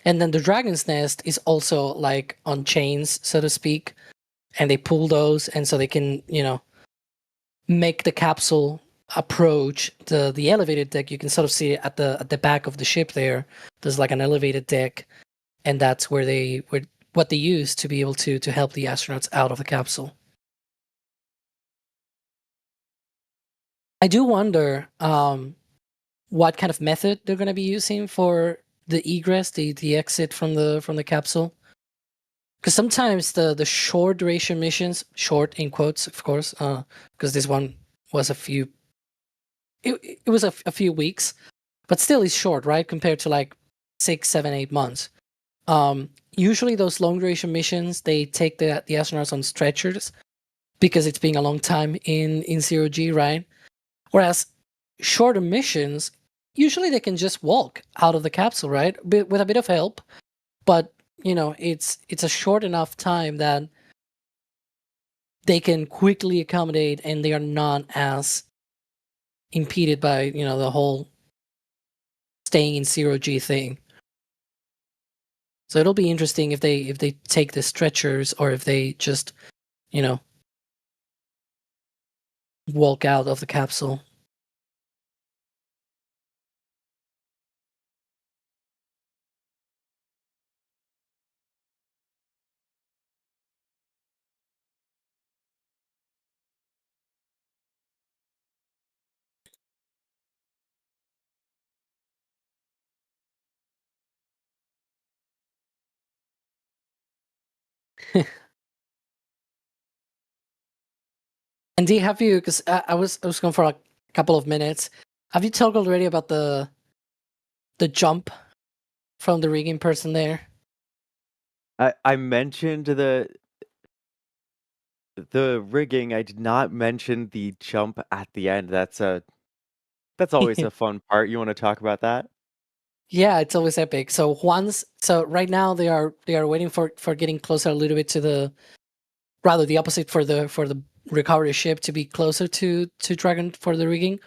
And then the dragon's nest is also like on chains, so to speak, and they pull those, and so they can, make the capsule approach the elevated deck. You can sort of see it at the back of the ship there. There's like an elevated deck, and that's where what they use to be able to help the astronauts out of the capsule. I do wonder what kind of method they're going to be using for the egress, the exit from the capsule. Because sometimes the short duration missions, short in quotes, of course, because this one was it was a few weeks, but still it's short, right? Compared to like 6, 7, 8 months. Usually those long duration missions, they take the astronauts on stretchers because it's been a long time in zero G, right? Whereas shorter missions, usually they can just walk out of the capsule, right? With a bit of help, but it's a short enough time that they can quickly accommodate and they are not as impeded by the whole staying in zero G thing. So it'll be interesting if they take the stretchers or if they just walk out of the capsule. And do you have you? Because I was going for a couple of minutes. Have you talked already about the jump from the rigging person there? I mentioned the rigging. I did not mention the jump at the end. That's always a fun part. You want to talk about that? Yeah, it's always epic. So right now they are waiting for getting closer a little bit to the opposite for the recovery ship to be closer to Dragon for the rigging.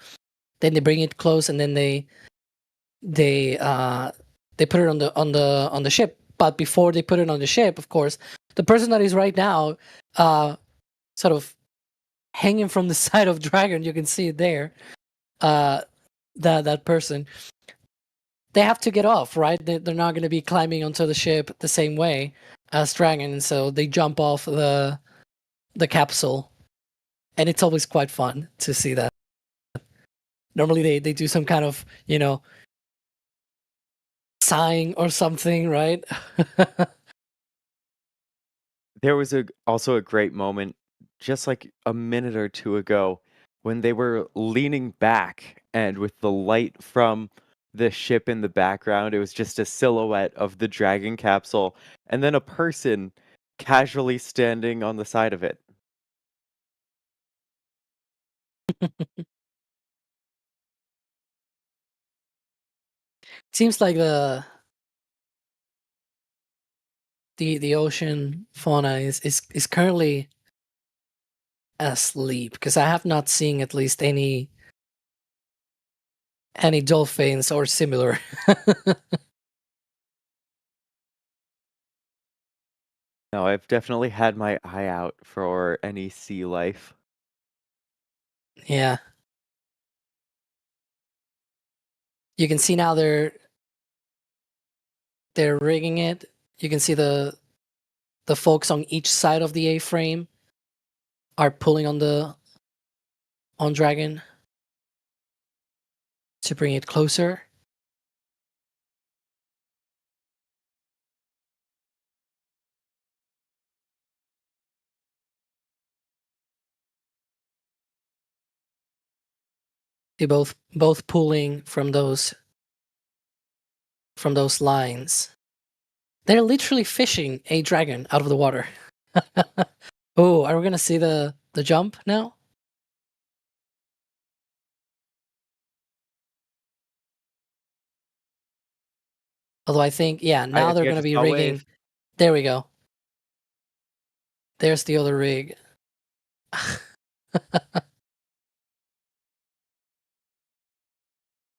Then they bring it close and then they put it on the ship. But before they put it on the ship, of course, the person that is right now sort of hanging from the side of Dragon, you can see it there. That person, they have to get off, right? They're not going to be climbing onto the ship the same way as Dragon, and so they jump off the capsule, and it's always quite fun to see that. Normally they do some kind of sighing or something, right? There was also a great moment just like a minute or two ago when they were leaning back and with the light from the ship in the background, it was just a silhouette of the Dragon capsule and then a person casually standing on the side of it. Seems like the ocean fauna is currently asleep because I have not seen at least any dolphins or similar. No, I've definitely had my eye out for any sea life. Yeah, you can see now they're rigging it. You can see the folks on each side of the A-frame are pulling on Dragon to bring it closer. They both pulling from those lines. They're literally fishing a dragon out of the water. Oh, are we gonna see the jump now? Although I think, yeah, now they're Yeah, gonna just be I'll rigging. wave. There we go. There's the other rig.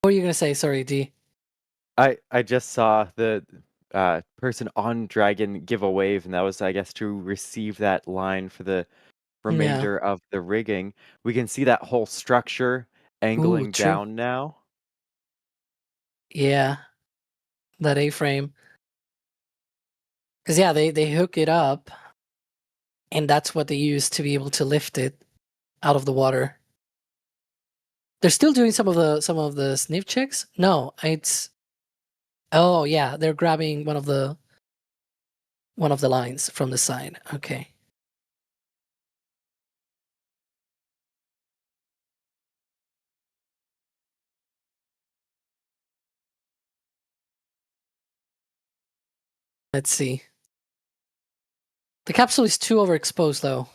What are you gonna say? Sorry, D. I just saw the person on Dragon give a wave, and that was, I guess, to receive that line for the Yeah. remainder of the rigging. We can see that whole structure Ooh, angling true. down now. Yeah. That A-frame. Because yeah, they hook it up, and that's what they use to be able to lift it out of the water. They're still doing some of the sniff checks. No, it's oh yeah, they're grabbing one of the lines from the side. Okay. Let's see. The capsule is too overexposed though.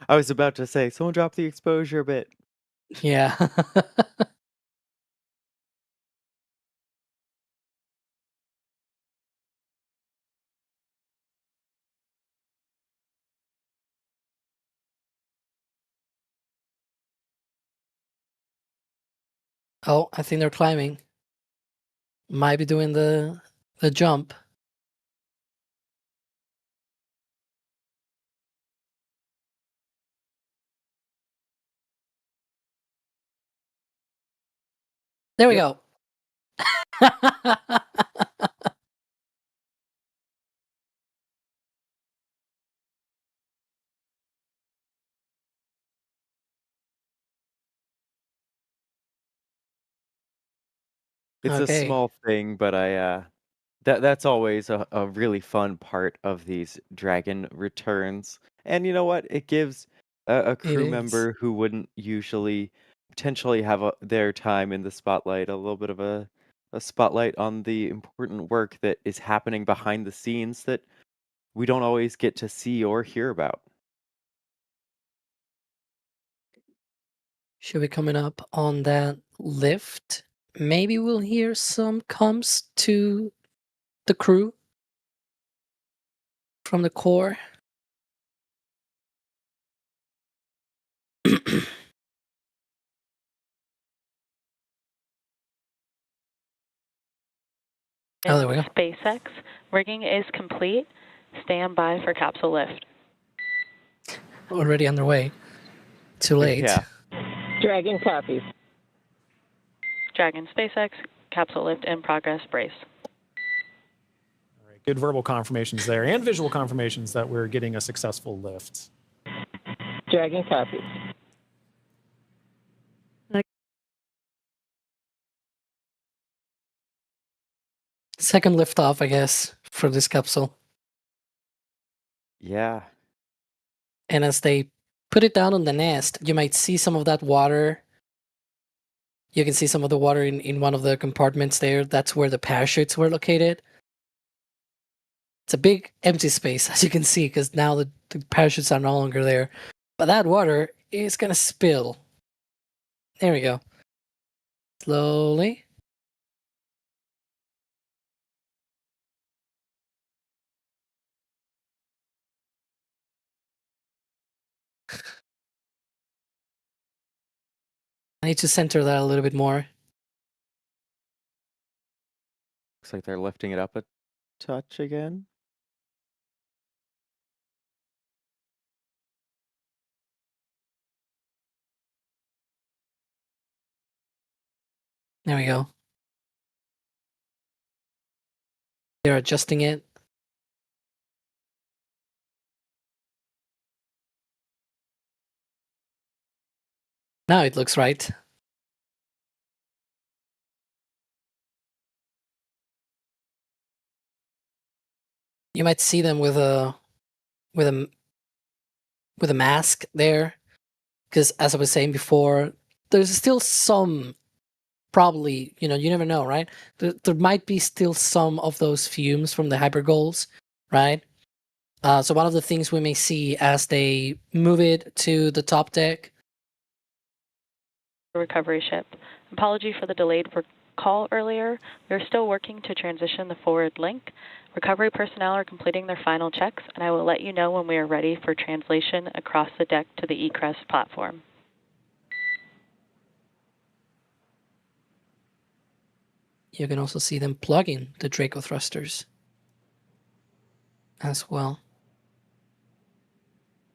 I was about to say, someone drop the exposure a bit. Yeah. Oh, I think they're climbing. Might be doing the jump. There we go. It's a Okay. small thing, but that's always a really fun part of these Dragon returns. And you know what? It gives a It crew is. member who wouldn't usually potentially have their time in the spotlight a little bit of a spotlight on the important work that is happening behind the scenes that we don't always get to see or hear about. Should be coming up on that lift. Maybe we'll hear some comms to the crew from the core. Oh, there we go. SpaceX. Rigging is complete. Stand by for capsule lift. Already underway. Too late. Yeah. Dragon copies. Dragon SpaceX. Capsule lift in progress. Brace. All right, good verbal confirmations there and visual confirmations that we're getting a successful lift. Dragon copies. Second liftoff, I guess, for this capsule. Yeah. And as they put it down on the nest, you might see some of that water. You can see some of the water in one of the compartments there. That's where the parachutes were located. It's a big empty space, as you can see, because now the parachutes are no longer there. But that water is going to spill. There we go. Slowly. I need to center that a little bit more. Looks like they're lifting it up a touch again. There we go. They're adjusting it. Now it looks right. You might see them with a with a with a mask there, because as I was saying before, there's still some, probably, you never know, right? There might be still some of those fumes from the hypergoals, right? So one of the things we may see as they move it to the top deck. Recovery ship. Apology for the delayed call earlier. We're still working to transition the forward link. Recovery personnel are completing their final checks, and I will let you know when we are ready for translation across the deck to the egress platform. you can also see them plugging the Draco thrusters as well.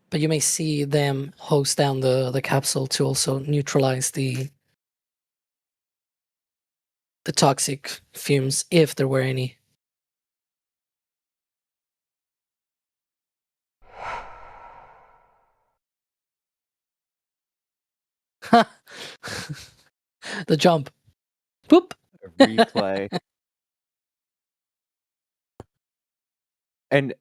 But you may see them hose down the capsule to also neutralize the toxic fumes, if there were any. The jump. Boop. A replay. And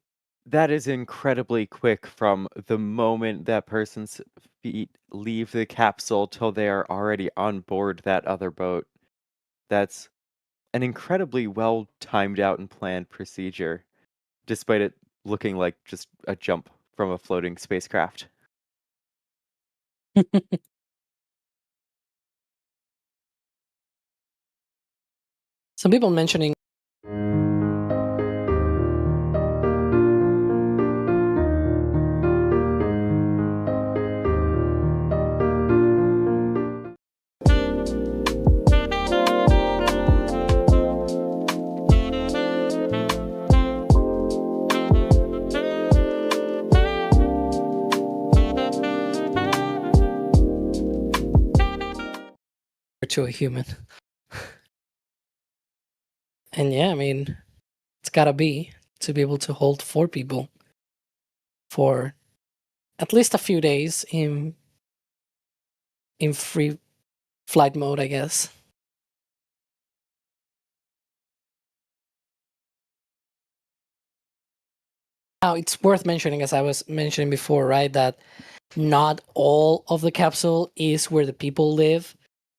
that is incredibly quick from the moment that person's feet leave the capsule till they are already on board that other boat. That's an incredibly well timed out and planned procedure, despite it looking like just a jump from a floating spacecraft. Some people mentioning to a human. And yeah, I mean, it's gotta be to be able to hold 4 people for at least a few days in free flight mode, I guess. Now, it's worth mentioning, as I was mentioning before, right, that not all of the capsule is where the people live.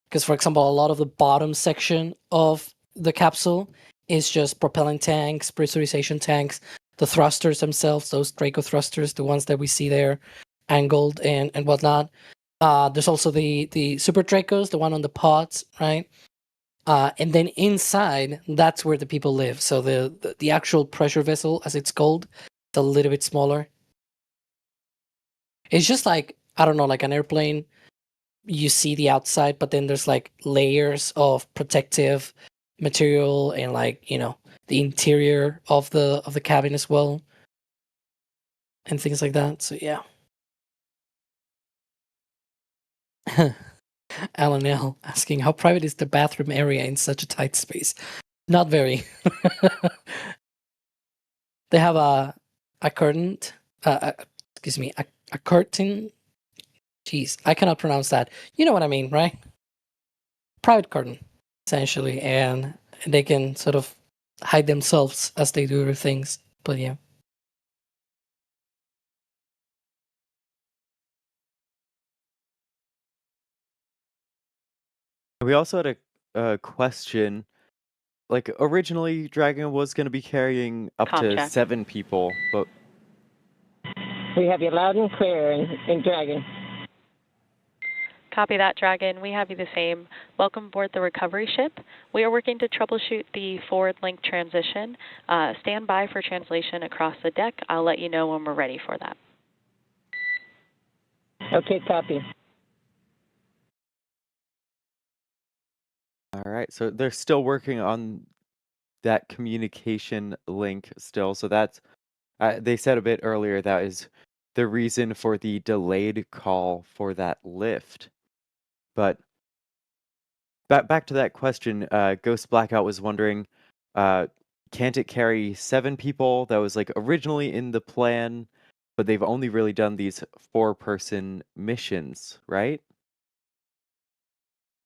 Because, for example, a lot of the bottom section of the capsule is just propellant tanks, pressurization tanks, the thrusters themselves, those Draco thrusters, the ones that we see there, angled and whatnot. There's also the Super Dracos, the one on the pods, right? And then inside, that's where the people live. So the actual pressure vessel, as it's called, is a little bit smaller. It's just like, I don't know, like an airplane. You see the outside, but then there's like layers of protective material and, like, you know, the interior of the cabin as well, and things like that. So yeah. Alan L asking, how private is the bathroom area in such a tight space? Not very. They have a curtain, excuse me, a curtain. Jeez, I cannot pronounce that. You know what I mean, right? Private curtain, essentially, and they can sort of hide themselves as they do their things. But yeah. We also had a question. Like, originally, Dragon was going to be carrying up Comm to check. 7 people, but We have you loud and clear in Dragon. Copy that, Dragon. We have you the same. Welcome aboard the recovery ship. We are working to troubleshoot the forward link transition. Stand by for translation across the deck. I'll let you know when we're ready for that. Okay, copy. all right. So they're still working on that communication link still. So that's, they said a bit earlier, that is the reason for the delayed call for that lift. But back to that question, Ghost Blackout was wondering, can't it carry 7 people? That was like originally in the plan, but they've only really done these 4-person missions, right?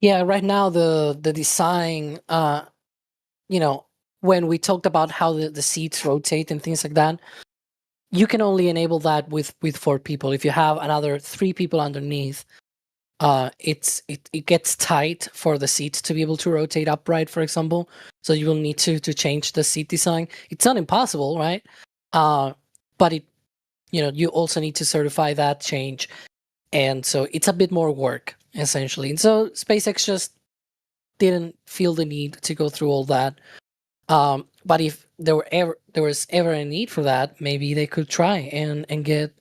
Yeah, right now the design, you know, when we talked about how the seats rotate and things like that, you can only enable that with 4 people. If you have another 3 people underneath, it gets tight for the seats to be able to rotate upright, for example. So you will need to change the seat design. It's not impossible, right? But it, you know, you also need to certify that change, and so it's a bit more work, essentially. And so SpaceX just didn't feel the need to go through all that. But if there was ever a need for that, maybe they could try and get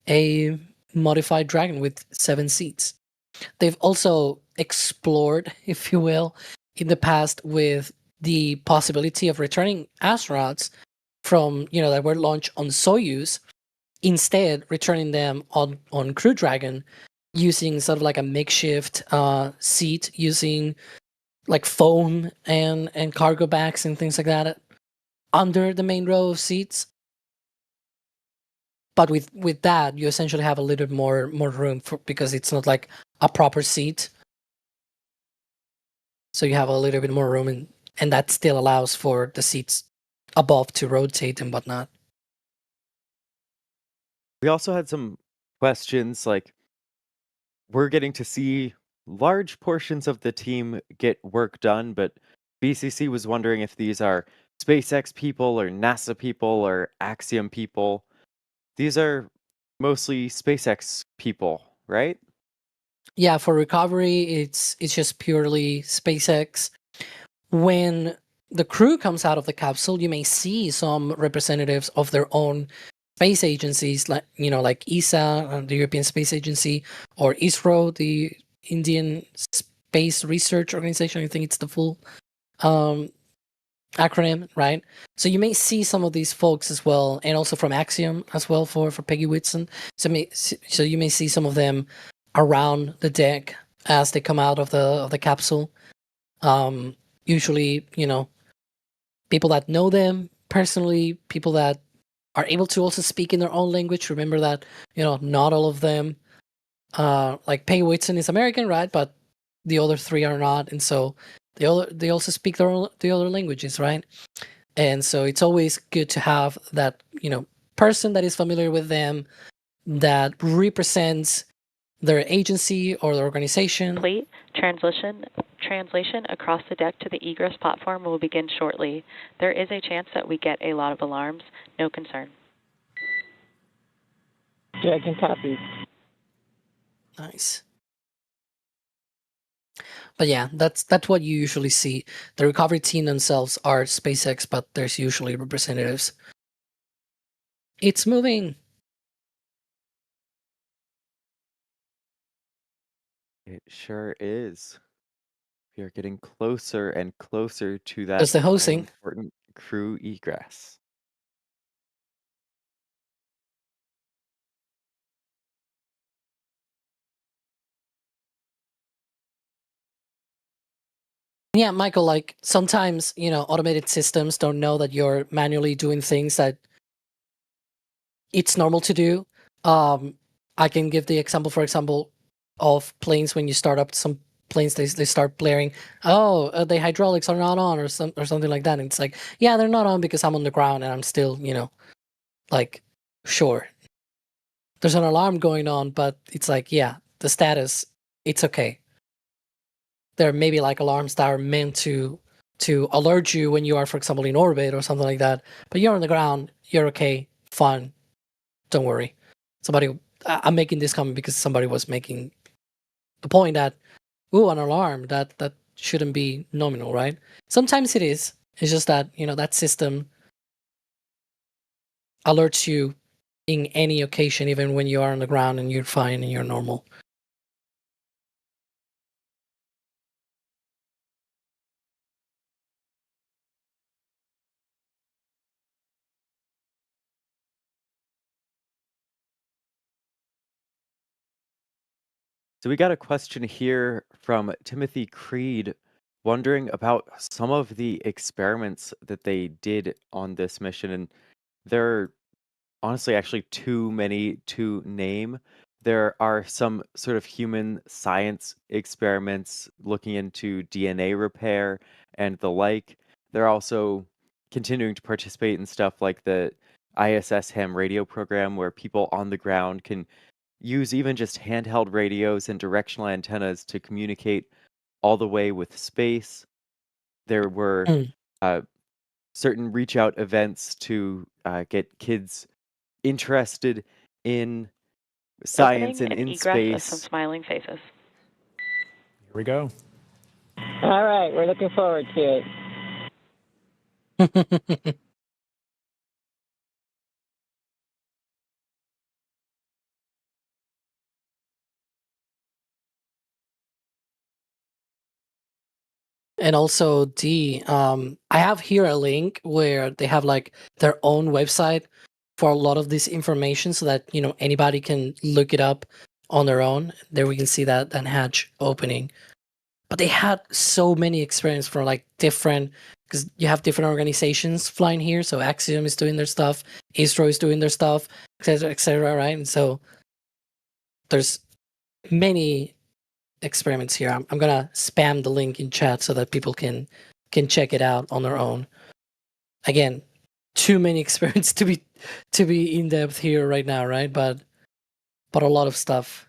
a modified Dragon with 7 seats. They've also explored, if you will, in the past with the possibility of returning astronauts from, that were launched on Soyuz, instead returning them on Crew Dragon using sort of like a makeshift seat, using like foam and cargo bags and things like that under the main row of seats. But with that, you essentially have a little bit more room because it's not like a proper seat. So you have a little bit more room, and that still allows for the seats above to rotate and whatnot. We also had some questions like, we're getting to see large portions of the team get work done, but BCC was wondering if these are SpaceX people or NASA people or Axiom people. These are mostly SpaceX people, right? Yeah, for recovery, it's just purely SpaceX. When the crew comes out of the capsule, you may see some representatives of their own space agencies, like like ESA, the European Space Agency, or ISRO, the Indian Space Research Organization. I think it's the full acronym, right? So you may see some of these folks as well, and also from Axiom as well for Peggy Whitson. So you may see some of them around the deck as they come out of the capsule. Usually, people that know them personally, people that are able to also speak in their own language. Remember that, not all of them, like Peggy Whitson is American, right? But the other three are not, and so they also speak the other languages, right? And so it's always good to have that, person that is familiar with them, that represents their agency or their organization. Complete. Translation across the deck to the egress platform will begin shortly. There is a chance that we get a lot of alarms. No concern. Dragon copy. Nice. But yeah, that's what you usually see. The recovery team themselves are SpaceX, but there's usually representatives. It's moving. It sure is. We are getting closer and closer to that There's the hosing. all-important crew egress. Yeah, Michael, like sometimes, automated systems don't know that you're manually doing things that it's normal to do. I can give the example, for example, of planes. When you start up some planes, they start blaring, oh, the hydraulics are not on, or something like that. And it's like, yeah, they're not on because I'm on the ground and I'm still, like, sure. There's an alarm going on, but it's like, yeah, the status, it's okay. There may be like alarms that are meant to alert you when you are, for example, in orbit or something like that. But you're on the ground, you're okay, fine, don't worry. I'm making this comment because somebody was making the point that, ooh, an alarm, that shouldn't be nominal, right? Sometimes it is. It's just that, that system alerts you in any occasion, even when you are on the ground and you're fine and you're normal. So we got a question here from Timothy Creed wondering about some of the experiments that they did on this mission. And there are honestly actually too many to name. There are some sort of human science experiments looking into DNA repair and the like. They're also continuing to participate in stuff like the ISS ham radio program, where people on the ground can use even just handheld radios and directional antennas to communicate all the way with space. There were Mm. certain reach out events to get kids interested in science Opening and and in egress of some space. smiling faces. Here we go. All right, we're looking forward to it. And also I have here a link where they have like their own website for a lot of this information so that, anybody can look it up on their own. There we can see that hatch opening. But they had so many experience from like different, because you have different organizations flying here. So Axiom is doing their stuff, ISRO is doing their stuff, et cetera, right? And so there's many experiments here. I'm gonna spam the link in chat so that people can check it out on their own. Again, too many experiments to be in depth here right now, right? But a lot of stuff.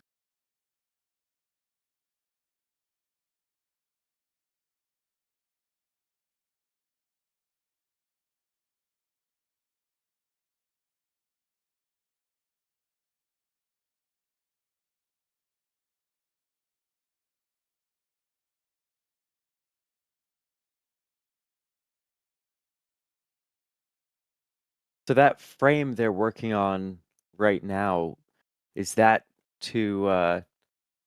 So that frame they're working on right now, is that to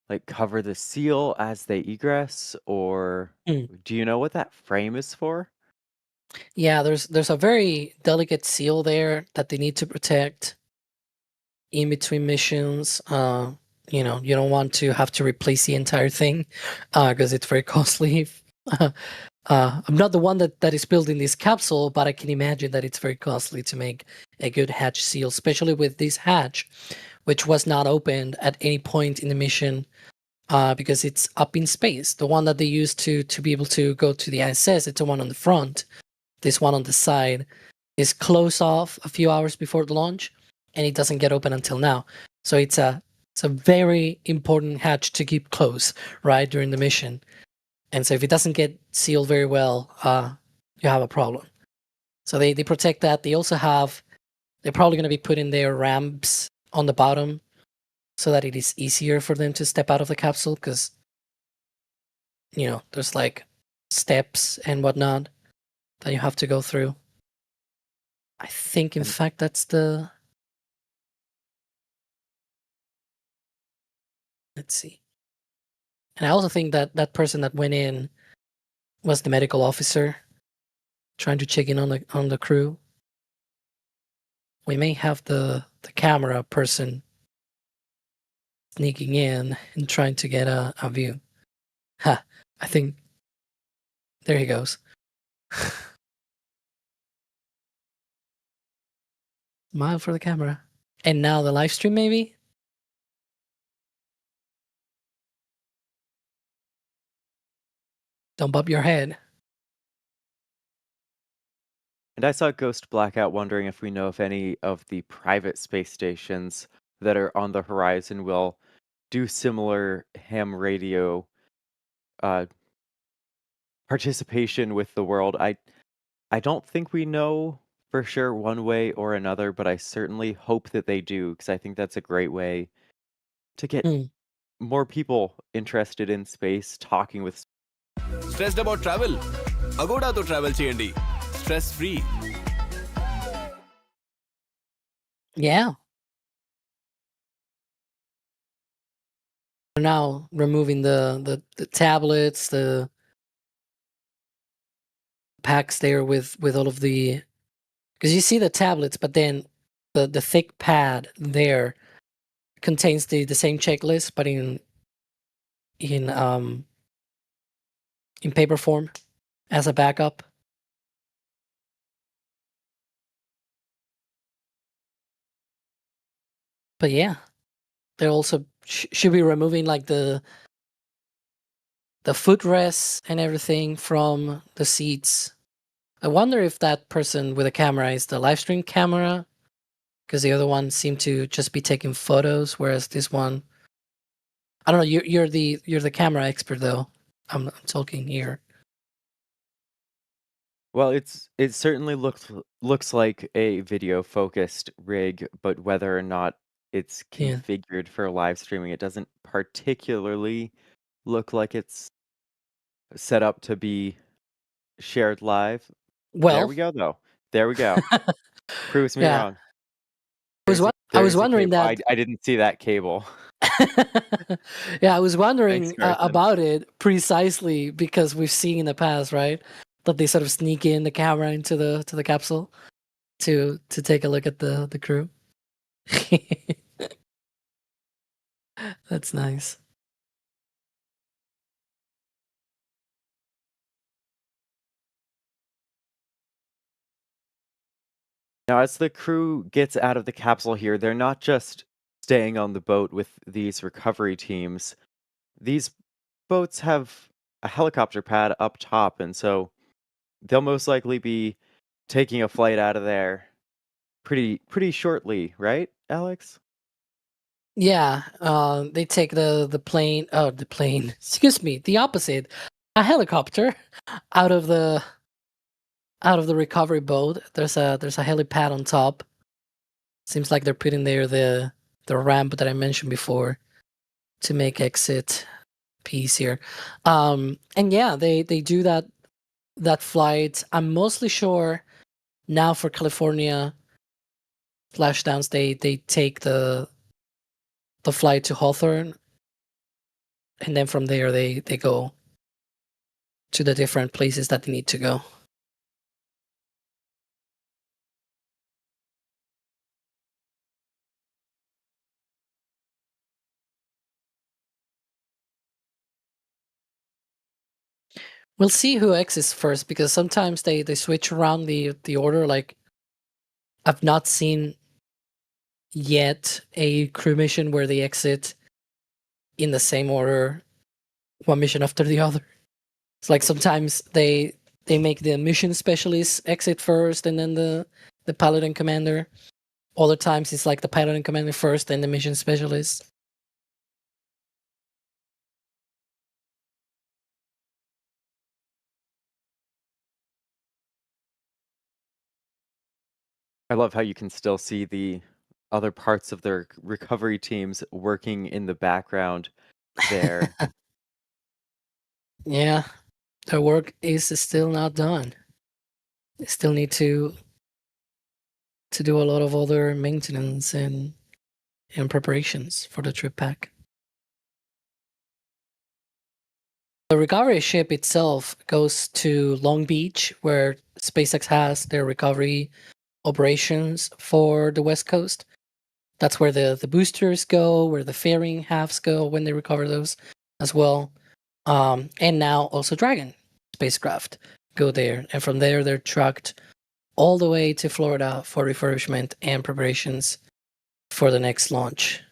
like cover the seal as they egress, or do you know what that frame is for? Yeah, there's a very delicate seal there that they need to protect in between missions. You don't want to have to replace the entire thing because it's very costly. I'm not the one that is building this capsule, but I can imagine that it's very costly to make a good hatch seal, especially with this hatch, which was not opened at any point in the mission because it's up in space. The one that they used to be able to go to the ISS, it's the one on the front. This one on the side is closed off a few hours before the launch, and it doesn't get open until now. So it's a very important hatch to keep closed, right, during the mission. And so if it doesn't get sealed very well, you have a problem. So they protect that. They also they're probably going to be putting their ramps on the bottom so that it is easier for them to step out of the capsule because, there's like steps and whatnot that you have to go through. I think, in fact, that's the... Let's see. And I also think that that person that went in was the medical officer trying to check in on the crew. We may have the camera person sneaking in and trying to get a view. Ha! I think there he goes. Smile for the camera. And now the live stream, maybe? Don't bump your head. And I saw Ghost Blackout wondering if we know if any of the private space stations that are on the horizon will do similar ham radio participation with the world. I don't think we know for sure one way or another, but I certainly hope that they do, because I think that's a great way to get more people interested in space, talking with. Stressed about travel? Agoda to travel చేయండి. Stress free. Yeah. Now removing the tablets, the packs there with all of the, because you see the tablets, but then the thick pad there contains the same checklist, but in paper form as a backup. But yeah, they're also should be removing like the footrests and everything from the seats. I wonder if that person with a camera is the live stream camera, because the other one seemed to just be taking photos, whereas this one, I don't know. You're the camera expert though. I'm talking here. Well, it certainly looks like a video focused rig, but whether or not it's Yeah. configured for live streaming, it doesn't particularly look like it's set up to be shared live. There Well, we go, though. There we go. Proves me yeah. wrong. I was There's a wondering cable. that. I didn't see that cable. Yeah, I was wondering Thanks, Carson. about it precisely because we've seen in the past, right, that they sort of sneak in the camera into the capsule to take a look at the crew. That's nice. Now, as the crew gets out of the capsule here, they're not just staying on the boat with these recovery teams. These boats have a helicopter pad up top, and so they'll most likely be taking a flight out of there pretty shortly, right, Alex? Yeah, they take the plane. Oh, the plane. Excuse me, the opposite. A helicopter out of the recovery boat. There's a helipad on top. Seems like they're putting there the ramp that I mentioned before to make exit easier. And yeah, they do that flight. I'm mostly sure now for California slashdowns they take the flight to Hawthorne, and then from there they go to the different places that they need to go. We'll see who exits first because sometimes they switch around the order. Like I've not seen yet a crew mission where they exit in the same order, one mission after the other. It's like sometimes they make the mission specialist exit first and then the pilot and commander. Other times it's like the pilot and commander first, then the mission specialist. I love how you can still see the other parts of their recovery teams working in the background there. Yeah, their work is still not done. They still need to do a lot of other maintenance and preparations for the trip back. The recovery ship itself goes to Long Beach, where SpaceX has their recovery operations for the West Coast. That's where the boosters go, where the fairing halves go when they recover those as well. And now also Dragon spacecraft go there. And from there, they're trucked all the way to Florida for refurbishment and preparations for the next launch.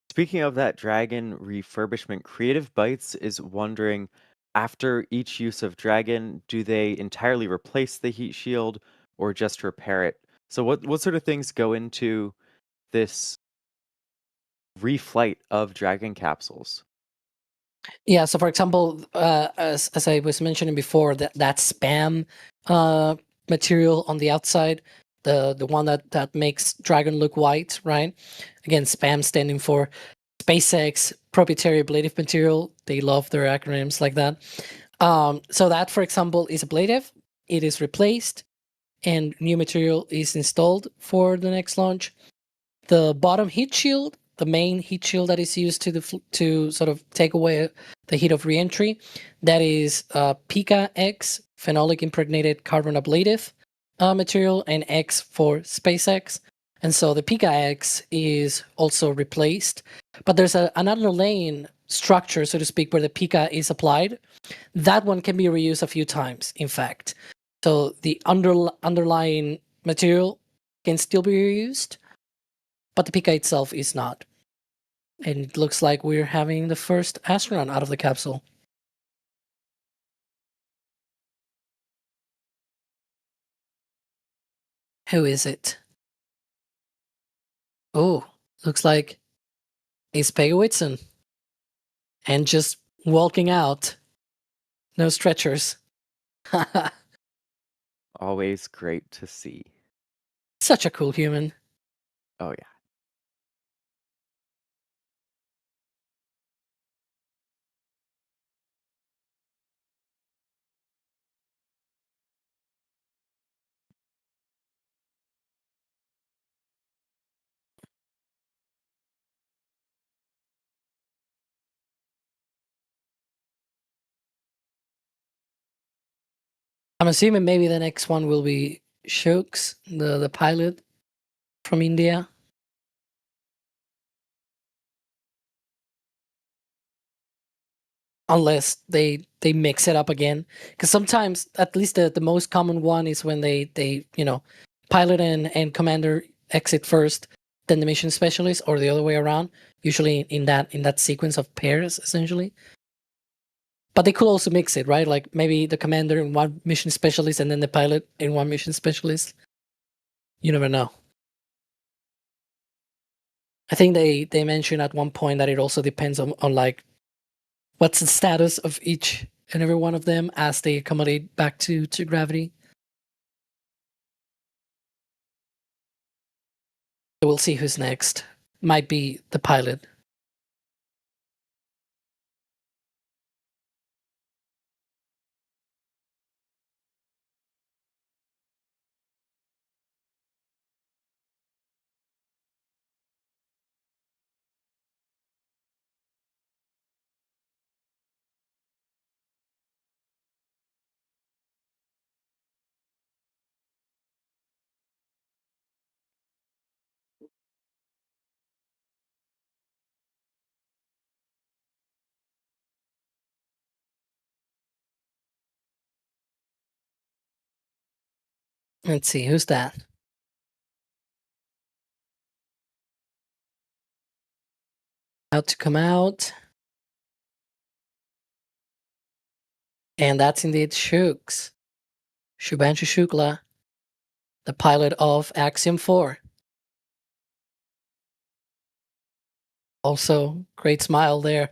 Speaking of that Dragon refurbishment, Creative Bytes is wondering, after each use of Dragon, do they entirely replace the heat shield or just repair it? So what sort of things go into this reflight of Dragon capsules? Yeah, so for example, as I was mentioning before, that spam uh, material on the outside, the one that makes Dragon look white, right? Again, spam standing for SpaceX proprietary ablative material. They love their acronyms like that. So that, for example, is ablative. It is replaced, and new material is installed for the next launch. The bottom heat shield, the main heat shield that is used to sort of take away the heat of reentry, that is Pika X, phenolic impregnated carbon ablative material, and X for SpaceX. And so the Pika X is also replaced, but there's another lane structure, so to speak, where the Pika is applied. That one can be reused a few times, in fact. So the underlying material can still be reused, but the Pika itself is not. And it looks like we're having the first astronaut out of the capsule. Who is it? Oh, looks like it's Peggy Whitson. And just walking out. No stretchers. Always great to see. Such a cool human. Oh yeah. I'm assuming maybe the next one will be Shooks, the pilot from India. Unless they mix it up again, because sometimes, at least the most common one is when they pilot and commander exit first, then the mission specialist, or the other way around. Usually in that sequence of pairs, essentially. But they could also mix it, right? Like maybe the commander in one mission specialist and then the pilot in one mission specialist. You never know. I think they mentioned at one point that it also depends on like what's the status of each and every one of them as they accommodate back to gravity. So we'll see who's next. Might be the pilot. Let's see, who's that? About to come out. And that's indeed Shubhanshu Shukla, the pilot of Axiom-4. Also, great smile there.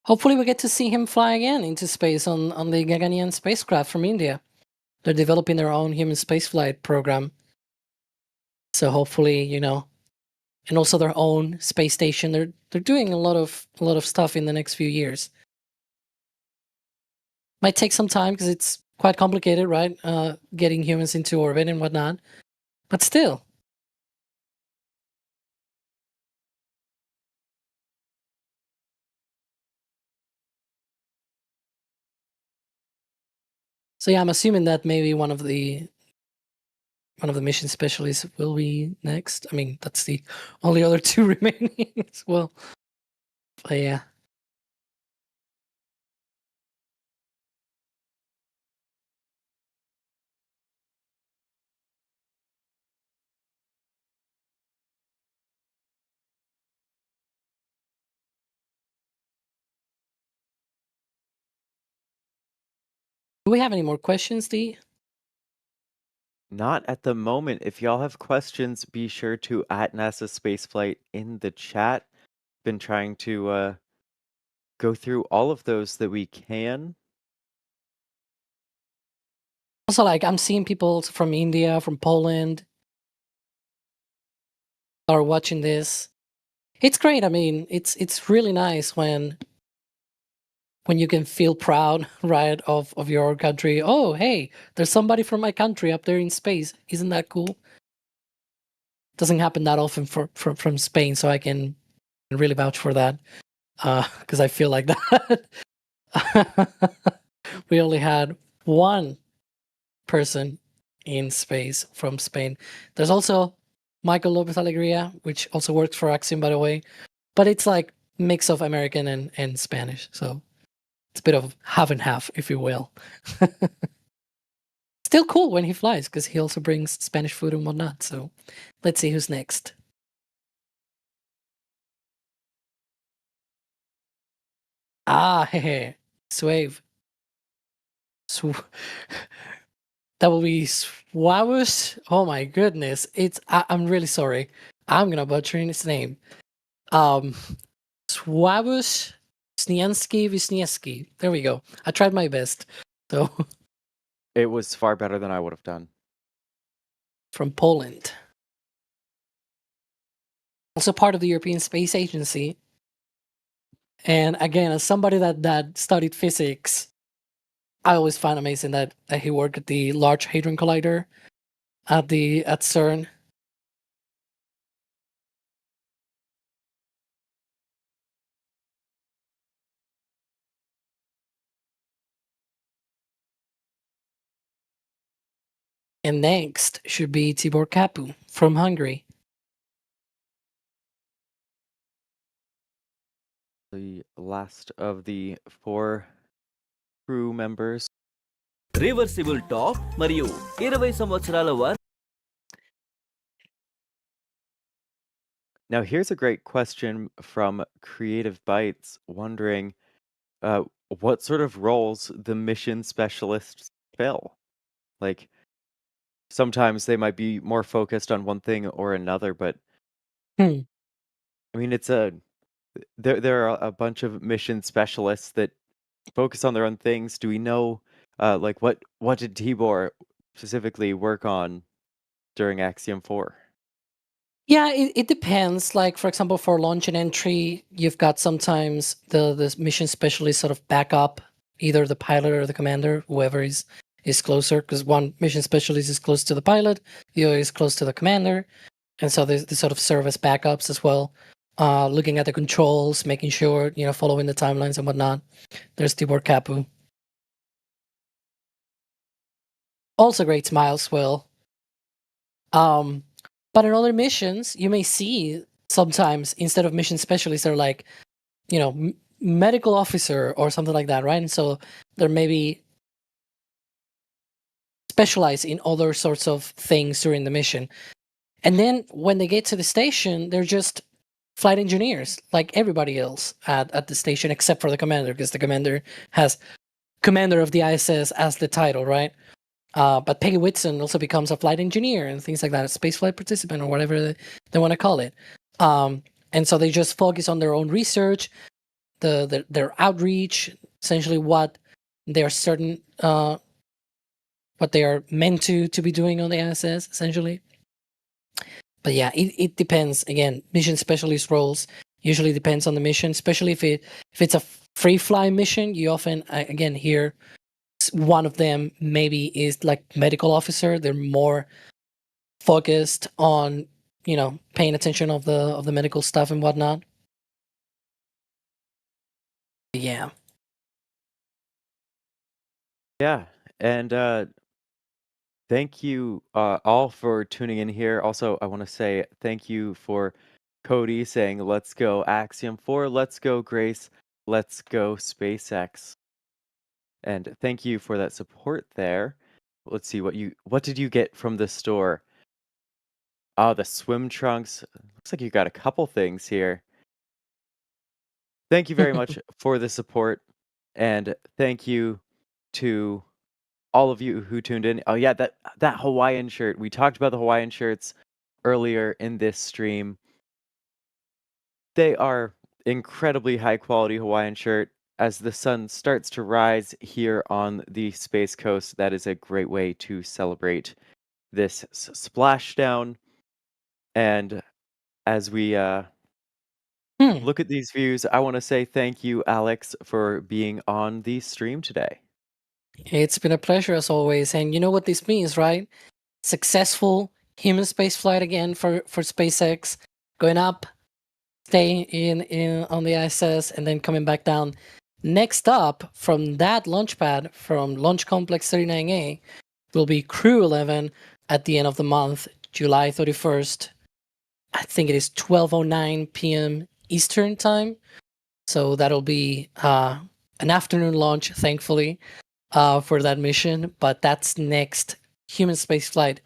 Hopefully we get to see him fly again into space on the Gaganyaan spacecraft from India. They're developing their own human spaceflight program. So hopefully, and also their own space station. They're doing a lot of stuff in the next few years. Might take some time because it's quite complicated, right? Getting humans into orbit and whatnot. But still. So yeah, I'm assuming that maybe one of the mission specialists will be next. I mean, that's the only other two remaining as well. But yeah. Do we have any more questions, Dee? Not at the moment. If y'all have questions, be sure to at NASA Spaceflight in the chat. Been trying to go through all of those that we can. Also, like, I'm seeing people from India, from Poland are watching this. It's great. I mean, it's really nice when you can feel proud, right, of your country. Oh, hey, there's somebody from my country up there in space. Isn't that cool? Doesn't happen that often from Spain, so I can really vouch for that. Because I feel like that. We only had one person in space from Spain. There's also Michael Lopez Alegria, which also works for Axiom, by the way. But it's like mix of American and Spanish. So it's a bit of half and half, if you will. Still cool when he flies, because he also brings Spanish food and whatnot. So let's see who's next. Ah, hehe. Swave. That will be Swawush. Oh my goodness. I'm really sorry. I'm gonna butcher his name. Swawush Wisniewski. There we go. I tried my best. So It was far better than I would have done. from Poland. Also part of the European Space Agency. And again, as somebody that studied physics, I always find amazing that he worked at the Large Hadron Collider at CERN. And next should be Tibor Kapu from Hungary. The last of the 4 crew members. Reversible top మరియు 20 సంవత్సరాల వారి Now, here's a great question from Creative Bytes, wondering what sort of roles the mission specialists fill. Like, sometimes they might be more focused on one thing or another, but Hmm. I mean, there are a bunch of mission specialists that focus on their own things. Do we know, like, what did Tibor specifically work on during Axiom-4? Yeah, it depends. Like, for example, for launch and entry, you've got sometimes the mission specialist sort of back up either the pilot or the commander, whoever is closer, because one mission specialist is close to the pilot, the other is close to the commander, and so they sort of serve as backups as well. Looking at the controls, making sure, following the timelines and whatnot. There's Tibor Kapu. Also great smile as well. But in other missions, you may see sometimes instead of mission specialists, they're like, medical officer or something like that, right? And so they're maybe specialized in other sorts of things during the mission. And then when they get to the station, they're just flight engineers like everybody else at the station, except for the commander, because the commander has commander of the ISS as the title, right? But Peggy Whitson also becomes a flight engineer and things like that, a spaceflight participant or whatever they want to call it. And so they just focus on their own research, their outreach, essentially what they are certain, what they are meant to be doing on the ISS, essentially. But yeah, it depends. Again, mission specialist roles usually depends on the mission, especially if it's a free fly mission. You often again hear one of them maybe is like medical officer. They're more focused on paying attention of the medical stuff and whatnot. Yeah. Yeah, and thank you all for tuning in here. Also, I want to say thank you for Cody saying, "Let's go Axiom-4, let's go Grace, let's go SpaceX." And thank you for that support there. Let's see what did you get from the store? Oh, the swim trunks. Looks like you got a couple things here. Thank you very much for the support, and thank you to all of you who tuned in. Oh yeah, that Hawaiian shirt. We talked about the Hawaiian shirts earlier in this stream. They are incredibly high quality Hawaiian shirt. As the sun starts to rise here on the Space Coast, that is a great way to celebrate this splashdown. And as we look at these views, I want to say thank you, Alex, for being on the stream today. It's been a pleasure as always. And you know what this means, right? Successful human space flight again for SpaceX, going up, staying in on the ISS, and then coming back down. Next up from that launch pad, from Launch Complex 39A, will be Crew 11 at the end of the month, July 31st. I think it is 12:09 p.m. Eastern time. So that'll be an afternoon launch, thankfully, for that mission. But that's next human space flight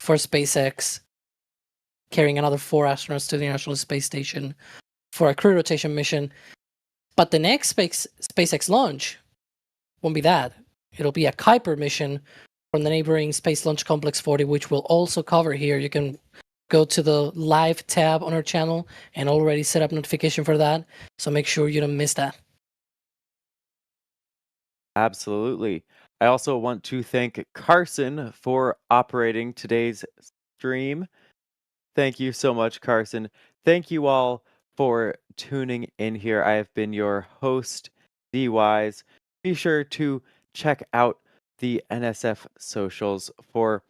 for SpaceX, carrying another 4 astronauts to the International Space Station for a crew rotation mission. But the next SpaceX launch won't be that. It'll be a Kuiper mission from the neighboring Space Launch Complex 40, which we'll also cover here. You can go to the live tab on our channel and already set up notification for that. So make sure you don't miss that. Absolutely. I also want to thank Carson for operating today's stream. Thank you so much, Carson. Thank you all for tuning in here. I have been your host, D-Wise. Be sure to check out the NSF socials for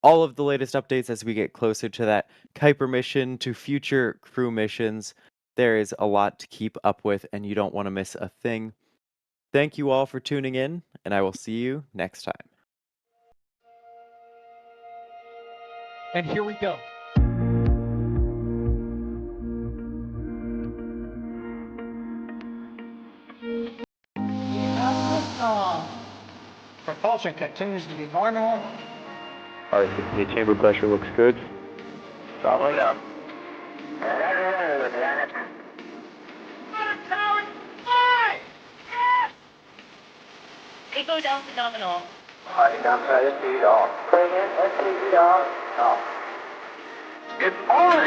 all of the latest updates as we get closer to that Kuiper mission, to future crew missions. There is a lot to keep up with, and you don't want to miss a thing. Thank you all for tuning in, and I will see you next time. And here we go. Propulsion continues to be normal. All right, the chamber pressure looks good. Solid. It goes down phenomenal. All right, downside speed off. Bring in, SPD off. Off. It's on!